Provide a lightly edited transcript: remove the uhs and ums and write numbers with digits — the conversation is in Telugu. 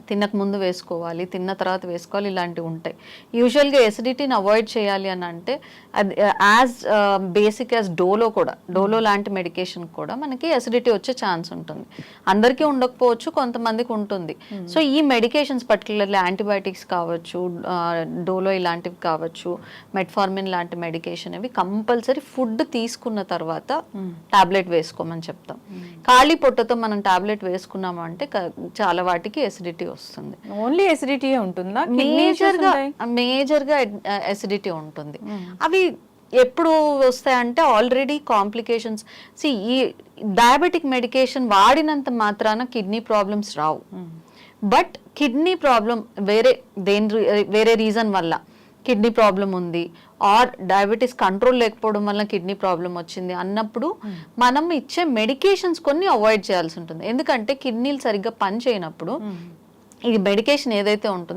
తినక ముందు వేసుకోవాలి, తిన్న తర్వాత వేసుకోవాలి, ఇలాంటివి ఉంటాయి. యూజువల్గా ఎసిడిటీని అవాయిడ్ చేయాలి అని అంటే అది యాజ్ బేసిక్ యాజ్ డోలో లాంటి మెడికేషన్ కూడా మనకి ఎసిడిటీ వచ్చే ఛాన్స్ ఉంటుంది. అందరికీ ఉండకపోవచ్చు, కొంతమందికి ఉంటుంది. సో ఈ మెడికేషన్స్ పర్టికులర్లీ యాంటీబయాటిక్స్ కావచ్చు, డోలో ఇలాంటివి కావచ్చు, మెట్ఫార్మిన్ లాంటి మెడికేషన్ ఇవి కంపల్సరీ ఫుడ్ తీసుకున్న తర్వాత టాబ్లెట్ వేసుకోమని చెప్తాం. ఖాళీ పొట్టతో మనం టాబ్లెట్ వేసుకున్నాము అంటే చాలా వాటికి ఎసిడిటీ వస్తుంది. ఓన్లీ ఎసిడిటీ ఉంటుందా? మేజర్గా ఎసిడిటీ ఉంటుంది. అవి ఎప్పుడు వస్తాయంటే ఆల్రెడీ కాంప్లికేషన్స్. ఈ డయాబెటిక్ మెడికేషన్ వాడినంత మాత్రాన kidney problems Rao. But kidney problem వేరే రీజన్ వల్ల కిడ్నీ ప్రాబ్లం ఉంది, ఆర్ డయాబెటీస్ కంట్రోల్ లేకపోవడం వల్ల కిడ్నీ ప్రాబ్లం వచ్చింది అన్నప్పుడు మనం ఇచ్చే మెడికేషన్స్ కొన్ని అవాయిడ్ చేయాల్సి ఉంటుంది. ఎందుకంటే కిడ్నీలు సరిగ్గా పని చేయనప్పుడు ఈ మెడికేషన్ ఏదైతే ఉంటుందో